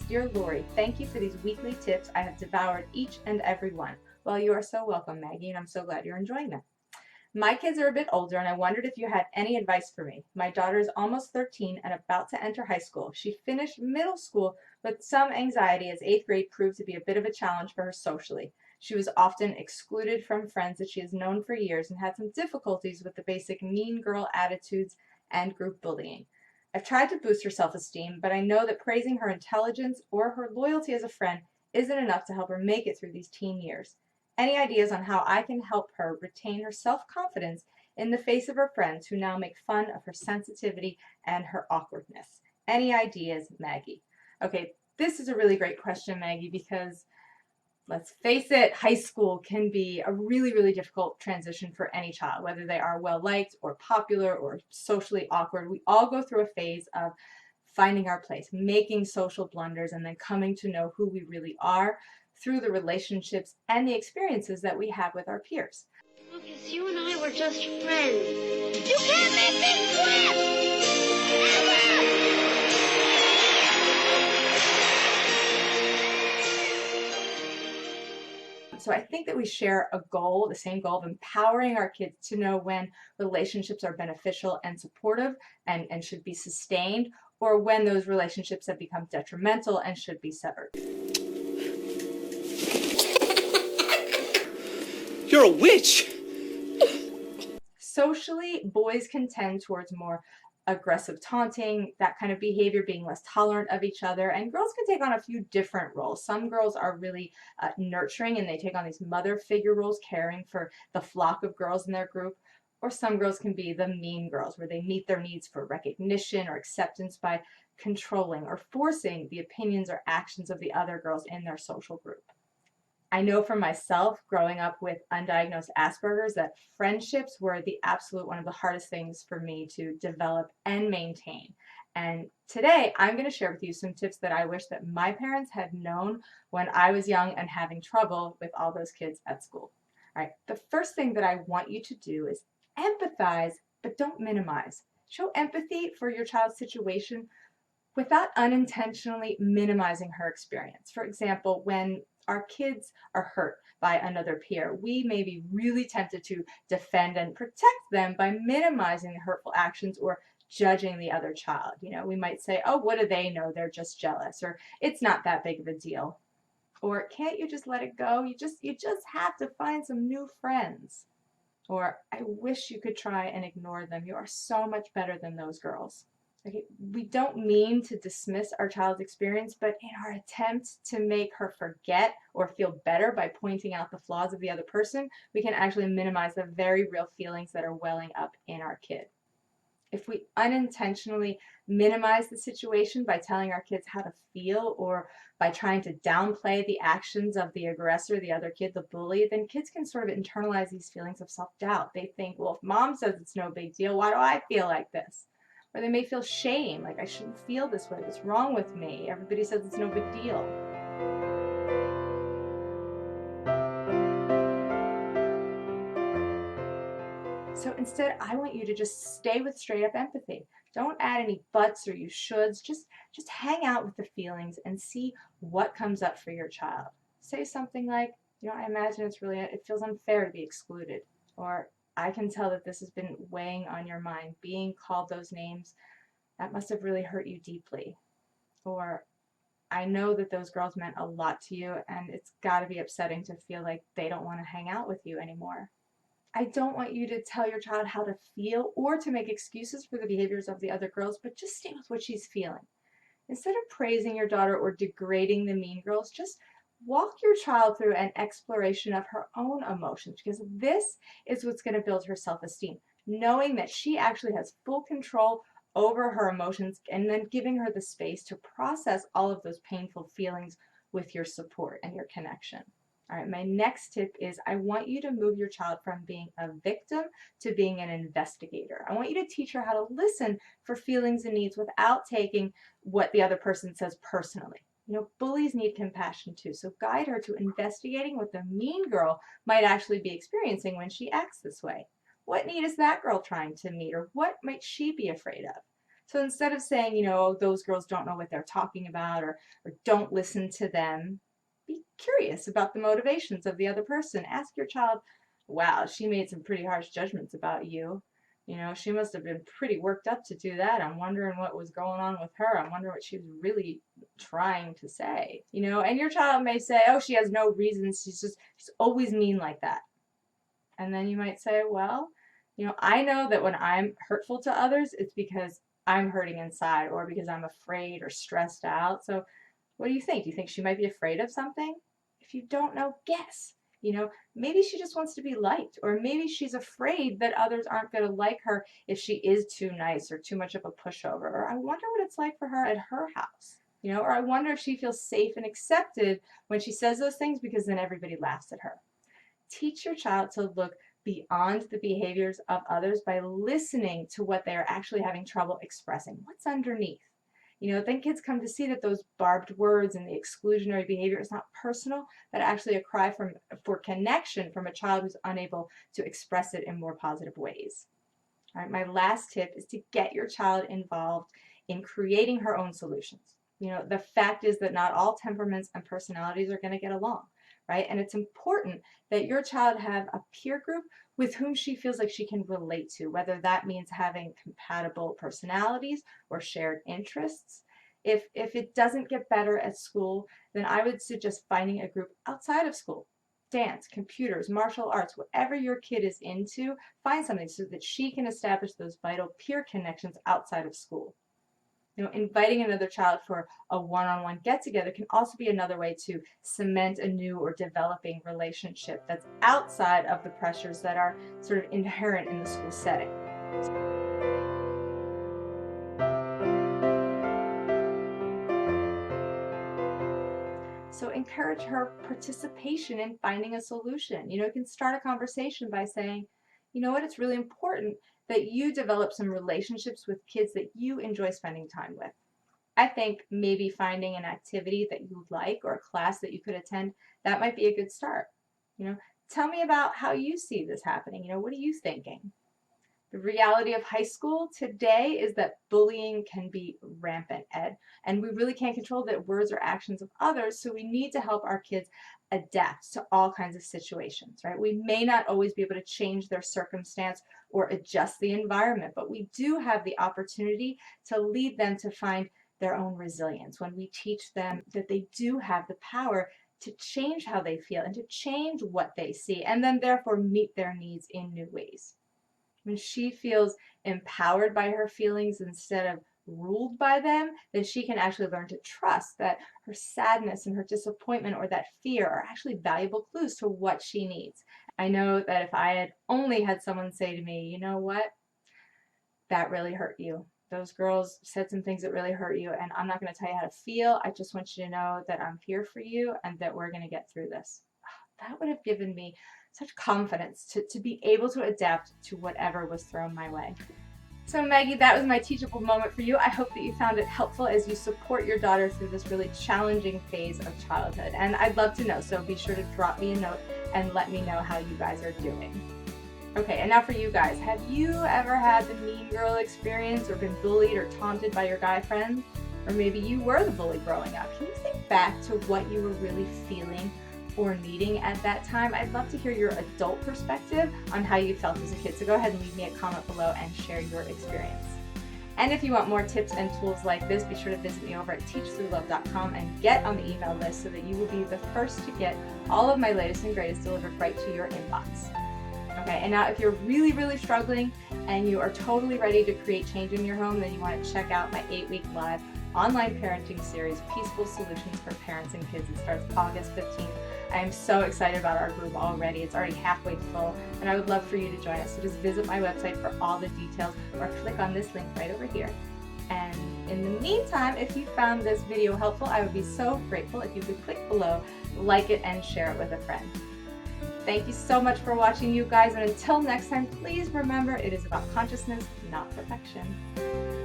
Dear Lori, thank you for these weekly tips. I have devoured each and every one. Well, you are so welcome, Maggie, and I'm so glad you're enjoying them. My kids are a bit older, and I wondered if you had any advice for me. My daughter is almost 13 and about to enter high school. She finished middle school with some anxiety as 8th grade proved to be a bit of a challenge for her socially. She was often excluded from friends that she has known for years and had some difficulties with the basic mean girl attitudes and group bullying. I've tried to boost her self-esteem, but I know that praising her intelligence or her loyalty as a friend isn't enough to help her make it through these teen years. Any ideas on how I can help her retain her self-confidence in the face of her friends who now make fun of her sensitivity and her awkwardness? Any ideas, Maggie? Okay, this is a really great question, Maggie, because let's face it, high school can be a really, really difficult transition for any child, whether they are well liked or popular or socially awkward. We all go through a phase of finding our place, making social blunders, and then coming to know who we really are through the relationships and the experiences that we have with our peers. Lucas, you and I were just friends. You can't make me quit! So I think that we share a goal, the same goal of empowering our kids to know when relationships are beneficial and supportive and should be sustained, or when those relationships have become detrimental and should be severed. You're a witch! Socially, boys can tend towards more aggressive taunting, that kind of behavior, being less tolerant of each other, and girls can take on a few different roles. Some girls are really nurturing and they take on these mother figure roles, caring for the flock of girls in their group, or some girls can be the mean girls where they meet their needs for recognition or acceptance by controlling or forcing the opinions or actions of the other girls in their social group. I know for myself, growing up with undiagnosed Asperger's, that friendships were the absolute one of the hardest things for me to develop and maintain. And today, I'm going to share with you some tips that I wish that my parents had known when I was young and having trouble with all those kids at school. All right, the first thing that I want you to do is empathize, but don't minimize. Show empathy for your child's situation without unintentionally minimizing her experience. For example, when our kids are hurt by another peer, we may be really tempted to defend and protect them by minimizing the hurtful actions or judging the other child. You know, we might say, oh, what do they know? They're just jealous, or it's not that big of a deal. Or can't you just let it go? You just have to find some new friends. Or I wish you could try and ignore them. You are so much better than those girls. Okay, we don't mean to dismiss our child's experience, but in our attempt to make her forget or feel better by pointing out the flaws of the other person, we can actually minimize the very real feelings that are welling up in our kid. If we unintentionally minimize the situation by telling our kids how to feel or by trying to downplay the actions of the aggressor, the other kid, the bully, then kids can sort of internalize these feelings of self-doubt. They think, well, if mom says it's no big deal, why do I feel like this? Or they may feel shame, like I shouldn't feel this way, what's wrong with me? Everybody says it's no big deal. So instead, I want you to just stay with straight up empathy. Don't add any buts or you shoulds. Just hang out with the feelings and see what comes up for your child. Say something like, you know, I imagine it feels unfair to be excluded. Or I can tell that this has been weighing on your mind. Being called those names, that must have really hurt you deeply. Or I know that those girls meant a lot to you and it's got to be upsetting to feel like they don't want to hang out with you anymore. I don't want you to tell your child how to feel or to make excuses for the behaviors of the other girls, but just stay with what she's feeling. Instead of praising your daughter or degrading the mean girls, just walk your child through an exploration of her own emotions, because this is what's going to build her self-esteem. Knowing that she actually has full control over her emotions and then giving her the space to process all of those painful feelings with your support and your connection. All right, my next tip is I want you to move your child from being a victim to being an investigator. I want you to teach her how to listen for feelings and needs without taking what the other person says personally. You know, bullies need compassion too, so guide her to investigating what the mean girl might actually be experiencing when she acts this way. What need is that girl trying to meet, or what might she be afraid of? So instead of saying, you know, "Oh, those girls don't know what they're talking about," or "don't listen to them," be curious about the motivations of the other person. Ask your child, "Wow, she made some pretty harsh judgments about you. You know, she must have been pretty worked up to do that. I'm wondering what was going on with her. I'm wondering what she was really trying to say." You know, and your child may say, "Oh, she has no reasons. She's always mean like that." And then you might say, "Well, you know, I know that when I'm hurtful to others, it's because I'm hurting inside or because I'm afraid or stressed out. So what do you think? Do you think she might be afraid of something?" If you don't know, guess. You know, maybe she just wants to be liked, or maybe she's afraid that others aren't going to like her if she is too nice or too much of a pushover. Or I wonder what it's like for her at her house. You know, or I wonder if she feels safe and accepted when she says those things because then everybody laughs at her. Teach your child to look beyond the behaviors of others by listening to what they are actually having trouble expressing. What's underneath? You know, then kids come to see that those barbed words and the exclusionary behavior is not personal, but actually a cry for connection from a child who's unable to express it in more positive ways. All right, my last tip is to get your child involved in creating her own solutions. You know, the fact is that not all temperaments and personalities are going to get along, right? And it's important that your child have a peer group with whom she feels like she can relate to, whether that means having compatible personalities or shared interests. If it doesn't get better at school, then I would suggest finding a group outside of school. Dance, computers, martial arts, whatever your kid is into, find something so that she can establish those vital peer connections outside of school. You know, inviting another child for a one-on-one get-together can also be another way to cement a new or developing relationship that's outside of the pressures that are sort of inherent in the school setting. So encourage her participation in finding a solution. You know, you can start a conversation by saying, "You know what, it's really important that you develop some relationships with kids that you enjoy spending time with. I think maybe finding an activity that you like or a class that you could attend, that might be a good start. You know, tell me about how you see this happening. You know, what are you thinking?" The reality of high school today is that bullying can be rampant, Ed, and we really can't control the words or actions of others, so we need to help our kids adapt to all kinds of situations, right? We may not always be able to change their circumstance or adjust the environment, but we do have the opportunity to lead them to find their own resilience when we teach them that they do have the power to change how they feel and to change what they see, and then therefore meet their needs in new ways. When she feels empowered by her feelings instead of ruled by them, then she can actually learn to trust that her sadness and her disappointment or that fear are actually valuable clues to what she needs. I know that if I had only had someone say to me, "You know what, that really hurt you. Those girls said some things that really hurt you, and I'm not going to tell you how to feel. I just want you to know that I'm here for you and that we're going to get through this." That would have given me such confidence to be able to adapt to whatever was thrown my way. So Maggie, that was my teachable moment for you. I hope that you found it helpful as you support your daughter through this really challenging phase of childhood. And I'd love to know, so be sure to drop me a note and let me know how you guys are doing. Okay, and now for you guys. Have you ever had the mean girl experience or been bullied or taunted by your guy friends? Or maybe you were the bully growing up. Can you think back to what you were really feeling or needing at that time? I'd love to hear your adult perspective on how you felt as a kid. So go ahead and leave me a comment below and share your experience. And if you want more tips and tools like this, be sure to visit me over at teachthroughlove.com and get on the email list so that you will be the first to get all of my latest and greatest delivered right to your inbox. Okay, and now if you're really, really struggling and you are totally ready to create change in your home, then you want to check out my 8-week live online parenting series, Peaceful Solutions for Parents and Kids. It starts August 15th. I am so excited about our group already. It's already halfway full, and I would love for you to join us. So just visit my website for all the details or click on this link right over here. And in the meantime, if you found this video helpful, I would be so grateful if you could click below, like it, and share it with a friend. Thank you so much for watching, you guys, and until next time, please remember it is about consciousness, not perfection.